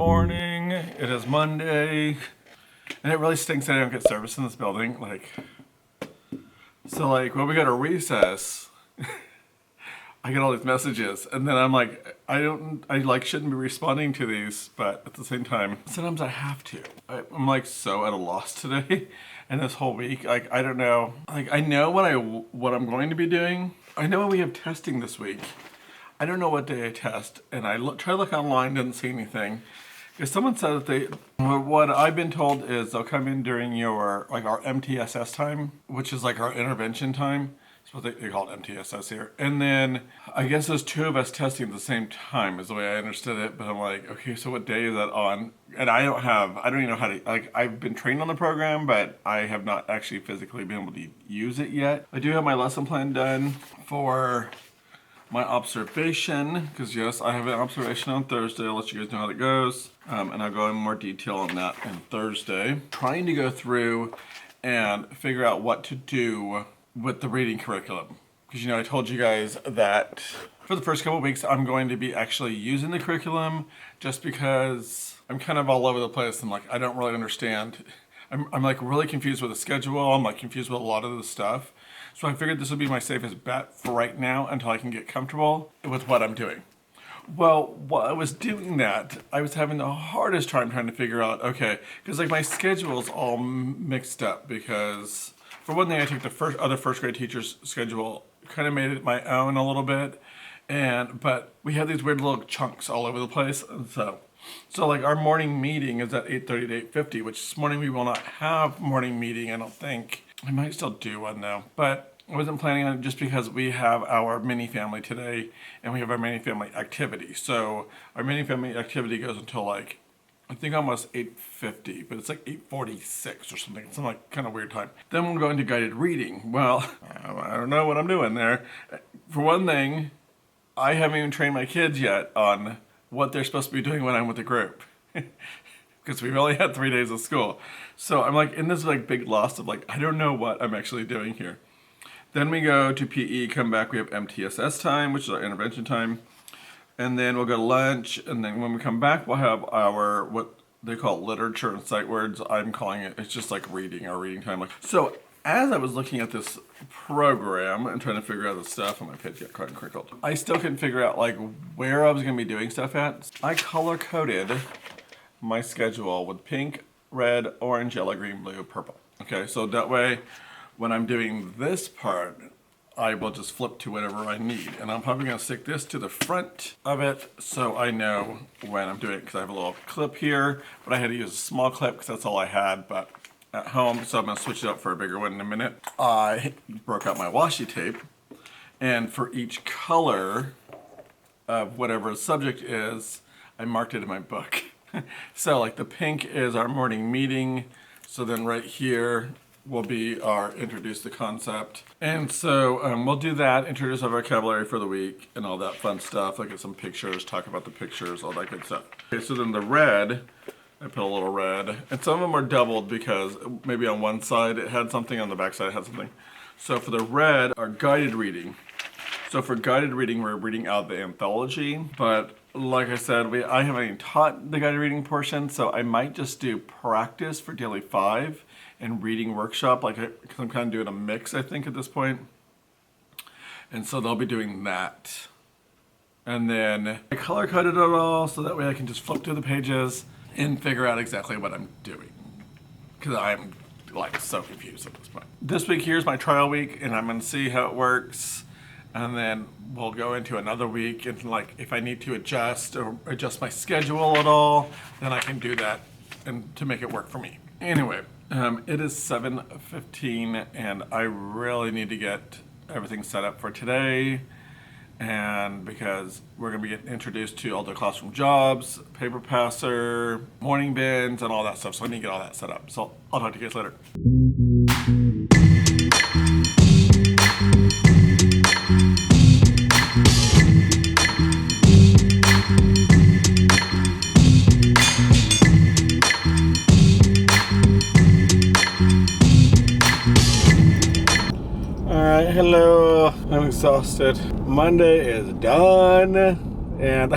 morning. It is Monday, and it really stinks that I don't get service in this building. When we go to recess, I get all these messages, and then I'm like, I shouldn't be responding to these, but at the same time, sometimes I have to. I'm like so at a loss today, and this whole week, I don't know. I know what I'm going to be doing. I know we have testing this week. I don't know what day I test, and I try to look online, didn't see anything. Because someone said that what I've been told is they'll come in during our MTSS time, which is like our intervention time. That's what they call it, MTSS here. And then I guess there's two of us testing at the same time is the way I understood it. But I'm like, okay, so what day is that on? And I don't even know how to, I've been trained on the program, but I have not actually physically been able to use it yet. I do have my lesson plan done for my observation, because yes, I have an observation on Thursday. I'll let you guys know how it goes. And I'll go in more detail on that on Thursday. Trying to go through and figure out what to do with the reading curriculum. Because I told you guys that for the first couple of weeks, I'm going to be actually using the curriculum just because I'm kind of all over the place and I don't really understand. I'm really confused with the schedule. I'm confused with a lot of the stuff. So I figured this would be my safest bet for right now until I can get comfortable with what I'm doing. Well, while I was doing that, I was having the hardest time trying to figure out, okay, because my schedule's all mixed up because for one thing, I took the other first grade teacher's schedule, kind of made it my own a little bit, but we have these weird little chunks all over the place, and so our morning meeting is at 8:30 to 8:50, which this morning we will not have morning meeting, I don't think. I might still do one though, but I wasn't planning on it just because we have our mini family today and we have our mini family activity. So our mini family activity goes until I think almost 8:50, but it's 8:46 or something. Some kind of weird time. Then we'll go into guided reading. Well, I don't know what I'm doing there. For one thing, I haven't even trained my kids yet on what they're supposed to be doing when I'm with the group. Because we've only had 3 days of school. So I'm in this big loss of I don't know what I'm actually doing here. Then we go to PE, come back, we have MTSS time, which is our intervention time. And then we'll go to lunch, and then when we come back, we'll have our, what they call literature and sight words. I'm calling it, it's just reading, our reading time. So as I was looking at this program and trying to figure out the stuff, and my page got caught and crinkled, I still couldn't figure out where I was gonna be doing stuff at. I color-coded my schedule with pink, red, orange, yellow, green, blue, purple. Okay, so that way, when I'm doing this part, I will just flip to whatever I need. And I'm probably gonna stick this to the front of it so I know when I'm doing it, because I have a little clip here, but I had to use a small clip because that's all I had but at home, so I'm gonna switch it up for a bigger one in a minute. I broke out my washi tape, and for each color of whatever the subject is, I marked it in my book. So the pink is our morning meeting, so then right here will be our introduce the concept. And so we'll do that, introduce our vocabulary for the week and all that fun stuff, get some pictures, talk about the pictures, all that good stuff. Okay, so then the red, I put a little red, and some of them are doubled because maybe on one side it had something, on the back side it had something. So for the red, our guided reading. So for guided reading, we're reading out the anthology, but like I said, I haven't even taught the guided reading portion, so I might just do practice for daily 5 and reading workshop, because I'm kind of doing a mix, I think, at this point. And so they'll be doing that. And then I color-coded it all, so that way I can just flip through the pages and figure out exactly what I'm doing. Because I'm so confused at this point. This week here's my trial week, and I'm gonna see how it works. And then we'll go into another week, and if I need to adjust my schedule at all, then I can do that and to make it work for me. Anyway, it is 7:15, and I really need to get everything set up for today. And because we're gonna be getting introduced to all the classroom jobs, paper passer, morning bins, and all that stuff. So I need to get all that set up. So I'll talk to you guys later. Alright, hello. I'm exhausted. Monday is done. And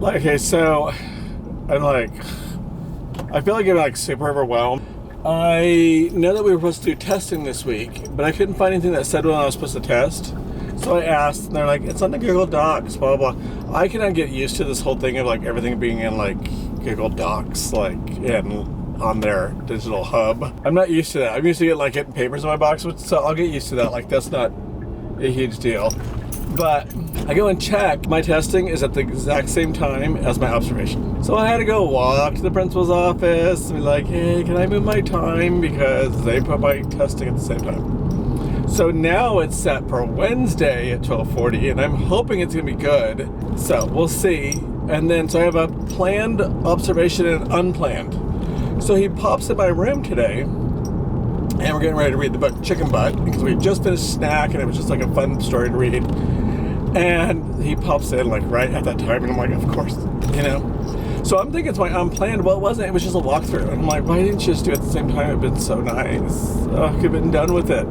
okay, so I feel like I'm like super overwhelmed. I know that we were supposed to do testing this week, but I couldn't find anything that said when I was supposed to test. So I asked, and they're like, it's on the Google Docs, blah, blah, blah. I cannot get used to this whole thing of like everything being in like Google Docs, like on their digital hub. I'm not used to that. I'm used to getting papers in my box, so I'll get used to that. Like, that's not a huge deal. But I go and check. My testing is at the exact same time as my observation. So I had to go walk to the principal's office and be like, hey, can I move my time? Because they put my testing at the same time. So now it's set for Wednesday at 12:40, and I'm hoping it's going to be good. So we'll see. And then, so I have a planned observation and unplanned. So he pops in my room today, and we're getting ready to read the book Chicken Butt, because we just finished snack, and it was just like a fun story to read. And he pops in like right at that time, and I'm like, of course, you know. So I'm thinking it's my unplanned. Well, it wasn't. It was just a walkthrough. And I'm like, why didn't you just do it at the same time? It'd been so nice. Oh, I could have been done with it.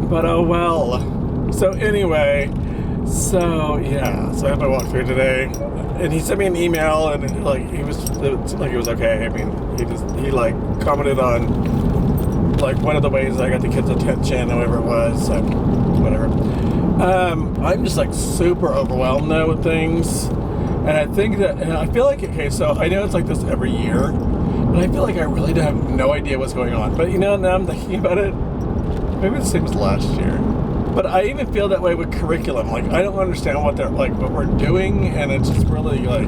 But oh well. So anyway, so yeah. So I had my walkthrough today, and he sent me an email, and like it seemed like it was okay. I mean, he like commented on like one of the ways I got the kids' attention, or whatever it was. So whatever. I'm just like super overwhelmed though with things. And I think that, and I feel like, okay, so I know it's like this every year, but I feel like I really have no idea what's going on. But you know, now I'm thinking about it, maybe the same as last year. But I even feel that way with curriculum. Like, I don't understand what we're doing, and it's just really like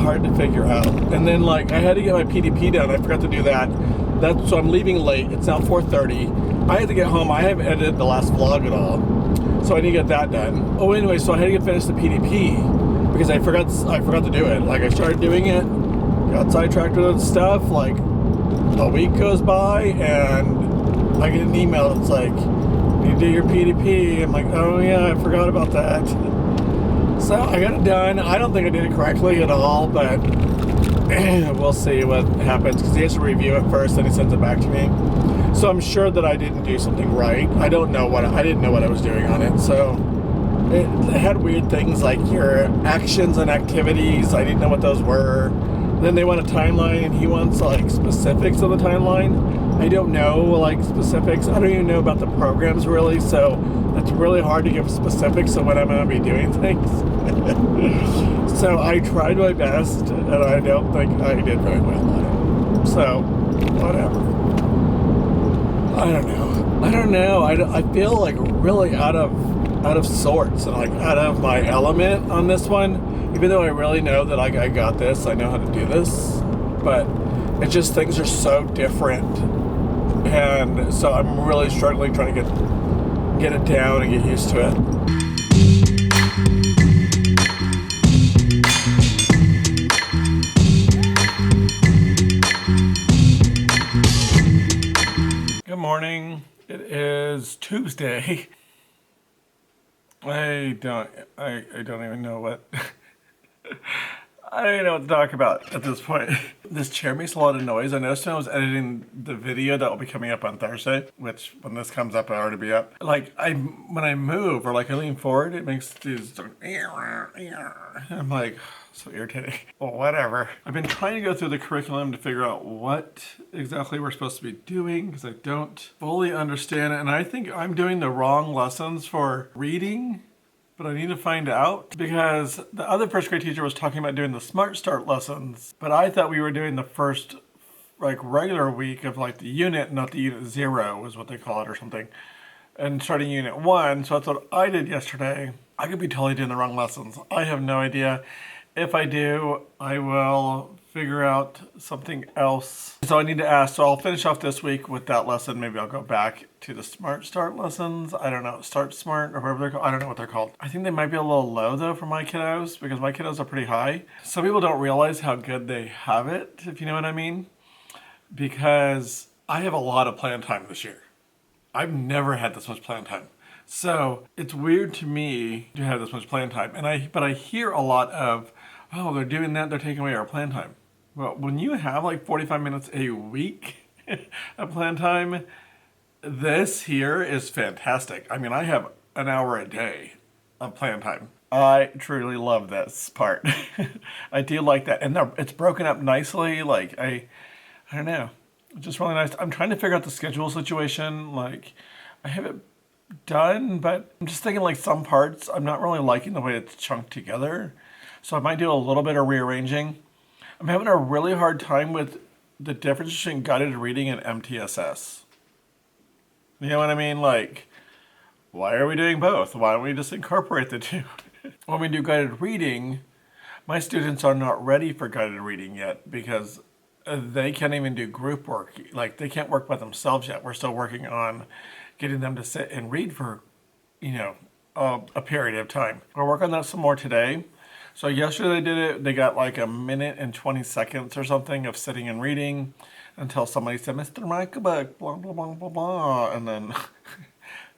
hard to figure out. And then like, I had to get my PDP done. I forgot to do that. So I'm leaving late. It's now 4:30. I had to get home. I haven't edited the last vlog at all. So I need to get that done. Oh, anyway, so I had to finish the PDP. Because I forgot to do it. Like, I started doing it, got sidetracked with stuff, like a week goes by and I get an email that's like, you do your PDP. I'm like, oh yeah, I forgot about that. So I got it done. I don't think I did it correctly at all, but we'll see what happens, because he has to review it first, then he sends it back to me. So I'm sure that I didn't do something right. I didn't know what I was doing on it, so it had weird things like your actions and activities. I didn't know what those were. Then they want a timeline, and he wants like specifics of the timeline. I don't know like specifics. I don't even know about the programs really, so it's really hard to give specifics of when I'm going to be doing things. So I tried my best, and I don't think I did very well on it. So whatever. I don't know. I feel like really out of sorts and like out of my element on this one, even though I really know that I got this, I know how to do this, but it's just things are so different, and so I'm really struggling trying to get it down and get used to it. Good morning. It is Tuesday. I don't even know what I don't even know what to talk about at this point. This chair makes a lot of noise. I noticed when I was editing the video that will be coming up on Thursday, which when this comes up, it'll already be up. Like when I move or like I lean forward, it makes these. I'm like, so irritating. Well, whatever. I've been trying to go through the curriculum to figure out what exactly we're supposed to be doing, because I don't fully understand it. And I think I'm doing the wrong lessons for reading, but I need to find out, because the other first grade teacher was talking about doing the Smart Start lessons, but I thought we were doing the first like regular week of like the unit, not the unit 0 is what they call it or something, and starting unit 1. So that's what I did yesterday. I could be totally doing the wrong lessons. I have no idea. If I do, I will figure out something else. So I need to ask, so I'll finish off this week with that lesson. Maybe I'll go back to the Smart Start lessons. I don't know, Start Smart or whatever they're called. I don't know what they're called. I think they might be a little low though for my kiddos, because my kiddos are pretty high. Some people don't realize how good they have it, if you know what I mean. Because I have a lot of plan time this year. I've never had this much plan time. So it's weird to me to have this much plan time. But I hear a lot of, oh, they're doing that, they're taking away our plan time. Well, when you have like 45 minutes a week of plan time, this here is fantastic. I mean, I have an hour a day of plan time. I truly love this part. I do like that. And it's broken up nicely. Like, I don't know. It's just really nice. I'm trying to figure out the schedule situation. Like, I have it done, but I'm just thinking like some parts, I'm not really liking the way it's chunked together. So I might do a little bit of rearranging. I'm having a really hard time with the difference between guided reading and MTSS. You know what I mean? Like, why are we doing both? Why don't we just incorporate the two? When we do guided reading, my students are not ready for guided reading yet because they can't even do group work. Like, they can't work by themselves yet. We're still working on getting them to sit and read for, a period of time. We'll work on that some more today. So yesterday they did it. They got like a minute and 20 seconds or something of sitting and reading until somebody said, Mr. Michaelbuck, blah, blah, blah, blah, blah. And then,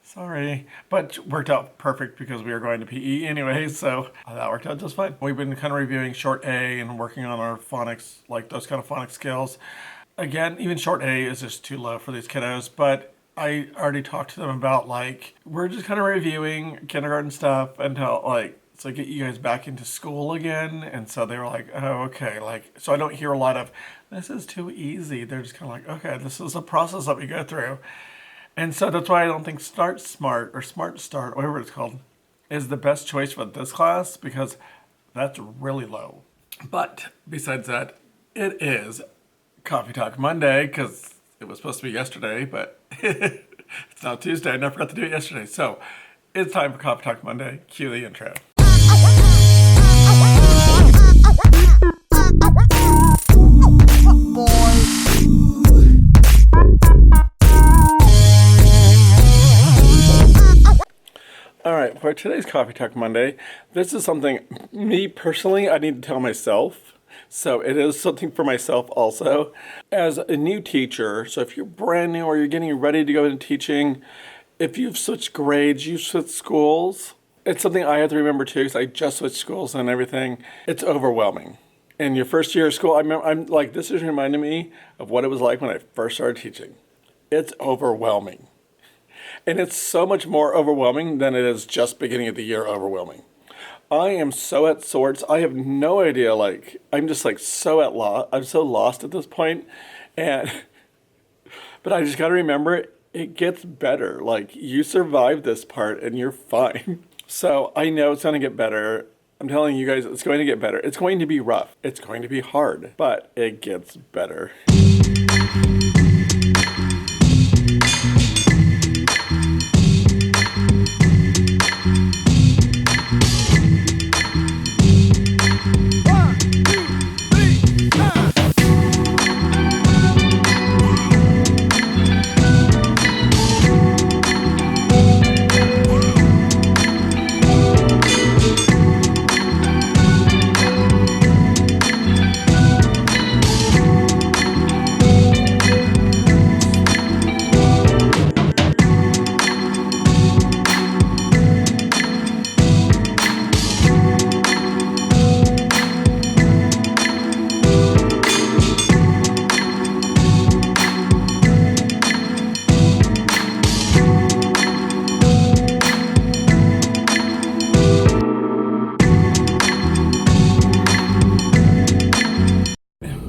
sorry, but worked out perfect because we were going to PE anyway. So that worked out just fine. We've been kind of reviewing short A and working on our phonics, like those kind of phonics skills. Again, even short A is just too low for these kiddos, but I already talked to them about like, we're just kind of reviewing kindergarten stuff until like, so get you guys back into school again. And so they were like, oh, okay. Like, so I don't hear a lot of, this is too easy. They're just kind of like, okay, this is a process that we go through. And so that's why I don't think Start Smart or Smart Start, whatever it's called, is the best choice for this class because that's really low. But besides that, it is Coffee Talk Monday because it was supposed to be yesterday, but it's now Tuesday. I never forgot to do it yesterday. So it's time for Coffee Talk Monday. Cue the intro. All right, for today's Coffee Talk Monday, this is something, me personally, I need to tell myself. So it is something for myself also. As a new teacher, so if you're brand new or you're getting ready to go into teaching, if you've switched grades, you've switched schools, it's something I have to remember too, because I just switched schools and everything. It's overwhelming. In your first year of school, I'm like, this is reminding me of what it was like when I first started teaching. It's overwhelming. And it's so much more overwhelming than it is just beginning of the year overwhelming. I am so at sorts. I have no idea. Like, I'm just like so at loss. I'm so lost at this point. But I just got to remember it gets better. Like, you survive this part and you're fine. So I know it's going to get better. I'm telling you guys, it's going to get better. It's going to be rough. It's going to be hard, but it gets better.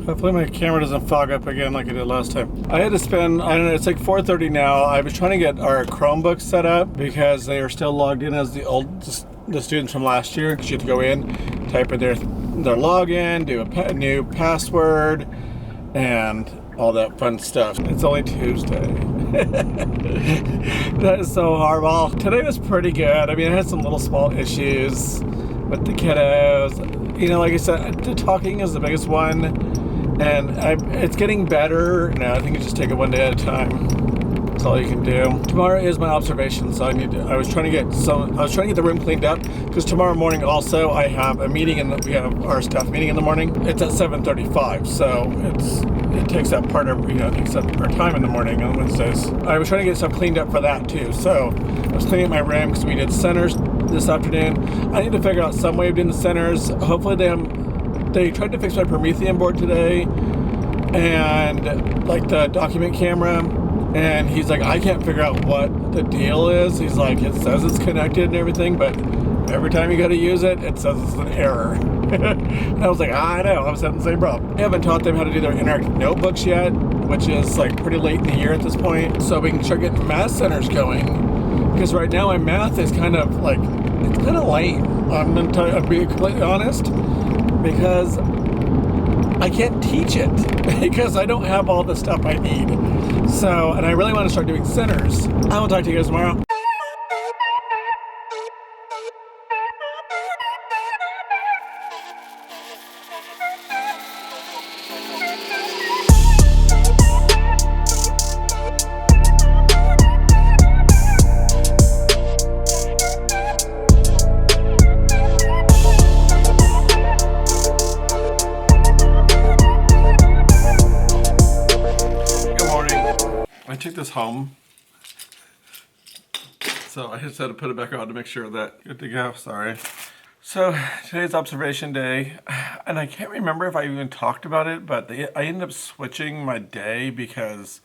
Hopefully my camera doesn't fog up again like it did last time. I had to spend, I don't know, it's like 4:30 now. I was trying to get our Chromebooks set up because they are still logged in as the students from last year. You have to go in, type in their login, do a new password, and all that fun stuff. It's only Tuesday. That is so horrible. Today was pretty good. I mean, I had some little small issues with the kiddos. You know, like I said, the talking is the biggest one. And it's getting better. Now I think you just take it one day at a time. That's all you can do. Tomorrow is my observation, so I was trying to get the room cleaned up because tomorrow morning also I have a meeting and we have our staff meeting in the morning. It's at 7:35, so it takes up part of it takes up our time in the morning on Wednesdays. I was trying to get stuff cleaned up for that too. So I was cleaning up my room because we did centers this afternoon. I need to figure out some way of doing the centers. Hopefully they tried to fix my Promethean board today and like the document camera, and he's like, I can't figure out what the deal is. He's like, it says it's connected and everything, but Every time you go to use it, it says it's an error. And I was like, I know, I was having the same problem. I haven't taught them how to do their interactive notebooks yet, which is like pretty late in the year at this point, so we can start getting math centers going. Because right now my math is kind of like, it's kind of lame. I'll be completely honest, because I can't teach it because I don't have all the stuff I need. So, and I really want to start doing centers. I will talk to you guys tomorrow. I took this home, so I just had to put it back on to make sure that good to go. Sorry. So today's observation day, and I can't remember if I even talked about it, but I ended up switching my day because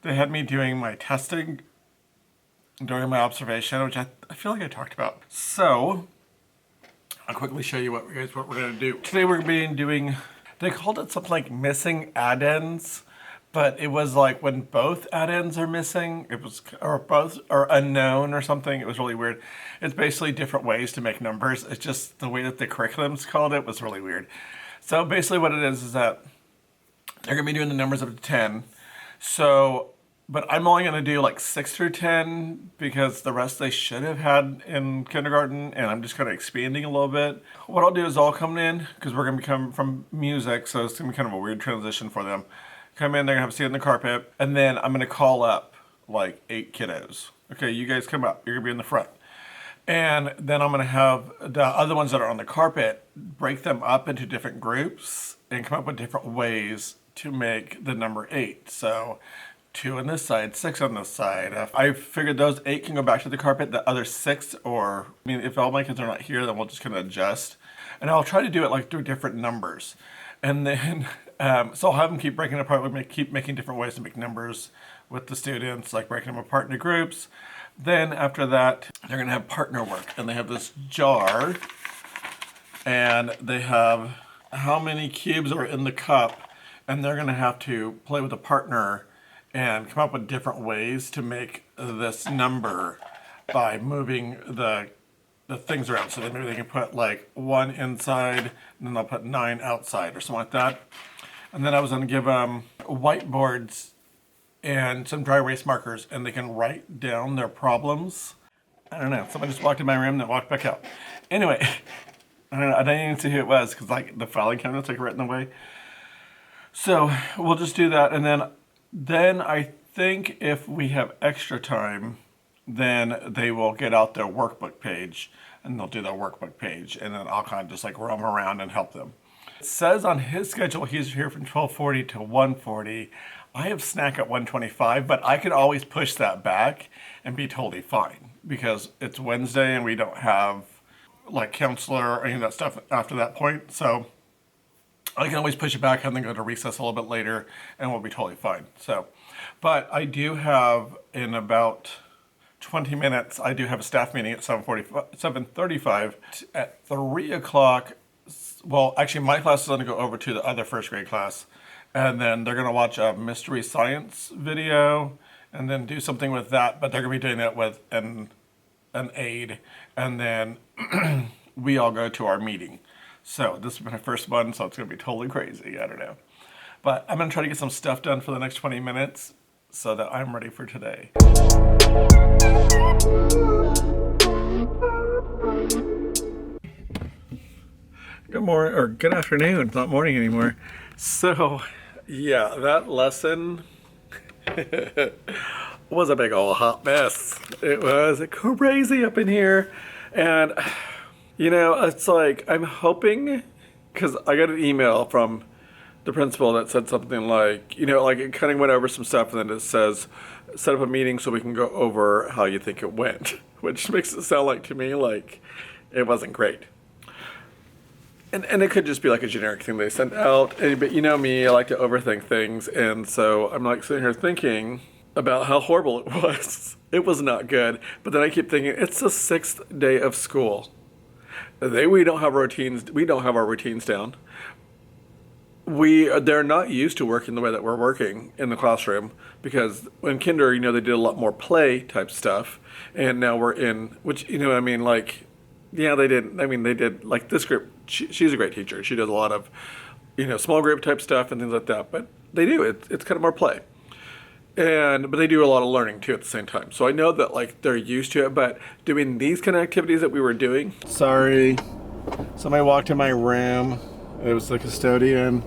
they had me doing my testing during my observation, which I feel like I talked about. So I'll quickly show you what we're going to do. Today we're going to be doing, they called it something like missing addends. But it was like when both addends are missing, it was, or both are unknown or something. It was really weird. It's basically different ways to make numbers. It's just the way that the curriculum's called it was really weird. So basically what it is that they're gonna be doing the numbers up to 10. So, but I'm only gonna do like 6 through 10 because the rest they should have had in kindergarten, and I'm just kind of expanding a little bit. What I'll do is I'll come in, because we're gonna be coming from music, so it's gonna be kind of a weird transition for them. Come in, they're gonna have a seat on the carpet, and then I'm gonna call up like 8 kiddos. Okay, you guys come up, you're gonna be in the front. And then I'm gonna have the other ones that are on the carpet, break them up into different groups and come up with different ways to make the number 8. So 2 on this side, 6 on this side. I figured those 8 can go back to the carpet, the other 6, or, I mean, if all my kids are not here, then we'll just kind of adjust. And I'll try to do it like through different numbers. And then, so I'll have them keep breaking it apart. We keep making different ways to make numbers with the students, like breaking them apart into groups. Then after that, they're gonna have partner work. And they have this jar, and they have how many cubes are in the cup, and they're gonna have to play with a partner and come up with different ways to make this number by moving the things around. So then maybe they can put like 1 inside, and then they'll put 9 outside or something like that. And then I was gonna give them whiteboards and some dry erase markers, and they can write down their problems. I don't know, somebody just walked in my room and walked back out. Anyway, I don't know, I didn't even see who it was because like the filing cabinet's like right in the way. So we'll just do that, and then I think if we have extra time, then they will get out their workbook page, and they'll do their workbook page, and then I'll kind of just like roam around and help them. It says on his schedule he's here from 12:40 to 1:40. I have snack at 1:25, but I could always push that back and be totally fine because it's Wednesday and we don't have like counselor or any of that stuff after that point. So I can always push it back and then go to recess a little bit later and we'll be totally fine. So, but I do have in about 20 minutes, I do have a staff meeting at 7:35. At 3 o'clock, well, actually my class is going to go over to the other first grade class, and then they're going to watch a mystery science video and then do something with that, but they're going to be doing that with an aide, and then we all go to our meeting. So this has been our first one, so it's going to be totally crazy. I don't know. But I'm going to try to get some stuff done for the next 20 minutes so that I'm ready for today. Good morning, or good afternoon. It's not morning anymore. So, yeah, that lesson was a big old hot mess. It was crazy up in here. And, you know, it's like, I'm hoping, because I got an email from the principal that said something like, you know, like it kind of went over some stuff, and then it says, set up a meeting so we can go over how you think it went, which makes it sound like to me like it wasn't great. And it could just be like a generic thing they sent out, but you know me, I like to overthink things, and so I'm like sitting here thinking, about how horrible it was. It was not good. But then I keep thinking, it's the 6th day of school. We don't have routines. We don't have our routines down. They're not used to working the way that we're working in the classroom, because in kinder, they did a lot more play type stuff, and now we're in, which, like, yeah, they did, like, this group, she's a great teacher. She does a lot of, small group type stuff and things like that, but they do, it's kind of more play. But they do a lot of learning too at the same time. So I know that, like, they're used to it, but doing these kind of activities that we were doing. Sorry, somebody walked in my room. It was the custodian,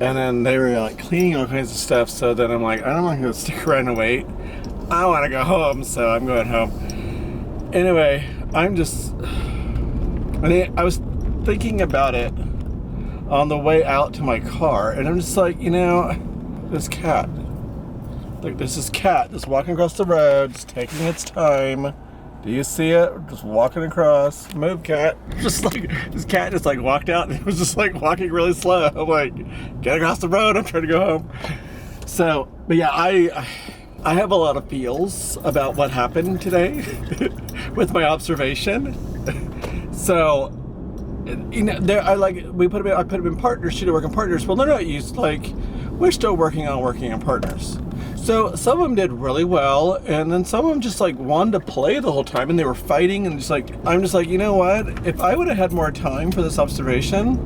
and then they were like cleaning all kinds of stuff. So then I'm like, I don't want to stick around and wait. I want to go home, so I'm going home. Anyway, I was thinking about it on the way out to my car, and I'm just like, this cat. Like, there's this cat just walking across the road, just taking its time. Do you see it? Just walking across. Move, cat. Just like, this cat just like walked out and it was just like walking really slow. I'm like, get across the road, I'm trying to go home. So, but yeah, I have a lot of feels about what happened today with my observation. So, I put them in partners, she to work in partners. Well, they're not used, like, we're still working in partners. So some of them did really well, and then some of them just like wanted to play the whole time, and they were fighting, and just like, I'm just like, you know what? If I would have had more time for this observation,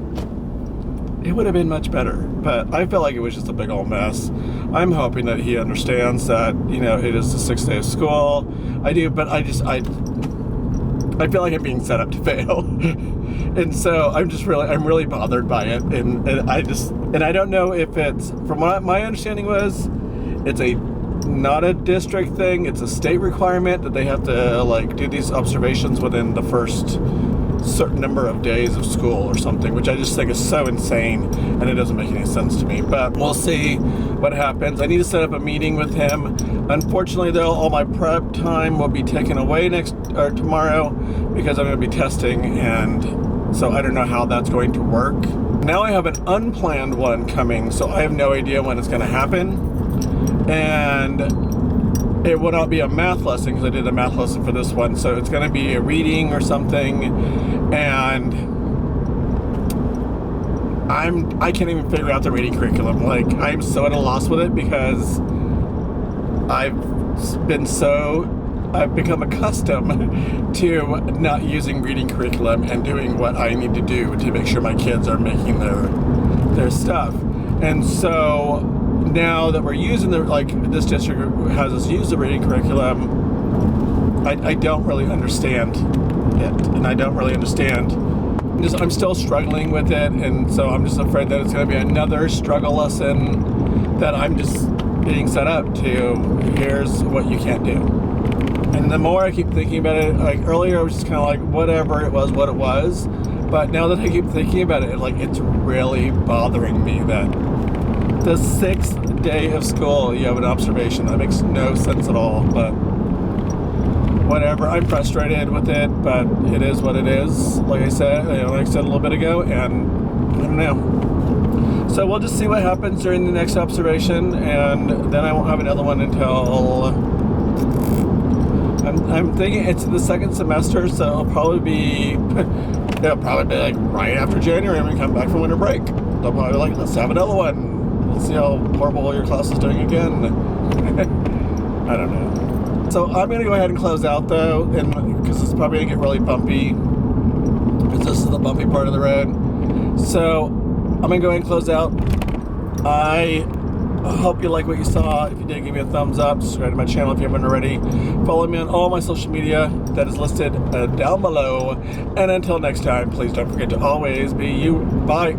it would have been much better. But I felt like it was just a big old mess. I'm hoping that he understands that, it is the 6th day of school. I do, but I feel like I'm being set up to fail. And so I'm really bothered by it. And I don't know if it's, from what my understanding was, it's not a district thing, it's a state requirement that they have to like do these observations within the first certain number of days of school or something, which I just think is so insane, and it doesn't make any sense to me. But we'll see what happens. I need to set up a meeting with him. Unfortunately, though, all my prep time will be taken away tomorrow, because I'm going to be testing, and so I don't know how that's going to work. Now I have an unplanned one coming, so I have no idea when it's going to happen. And it will not be a math lesson, because I did a math lesson for this one, so it's going to be a reading or something, and I can't even figure out the reading curriculum. Like, I'm so at a loss with it, because I've become accustomed to not using reading curriculum and doing what I need to do to make sure my kids are making their stuff. And so now that we're using this district has us use the reading curriculum, I don't really understand it, and I don't really understand. I'm still struggling with it, and so I'm just afraid that it's going to be another struggle lesson that I'm just being set up to. Here's what you can't do. And the more I keep thinking about it, like earlier I was just kind of like, whatever, it was what it was. But now that I keep thinking about it, like, it's really bothering me that the 6th day of school, you have an observation. That makes no sense at all, but whatever. I'm frustrated with it, but it is what it is. Like I said a little bit ago, and I don't know. So we'll just see what happens during the next observation, and then I won't have another one until, I'm thinking it's the 2nd semester, so it'll probably be like right after January when we come back from winter break. They'll probably be like, let's have another one. Let's see how horrible your class is doing again. I don't know. So I'm going to go ahead and close out, though, because it's probably going to get really bumpy, because this is the bumpy part of the road. So I'm going to go ahead and close out. I hope you like what you saw. If you did, give me a thumbs up. Subscribe to my channel if you haven't already. Follow me on all my social media that is listed down below. And until next time, please don't forget to always be you. Bye.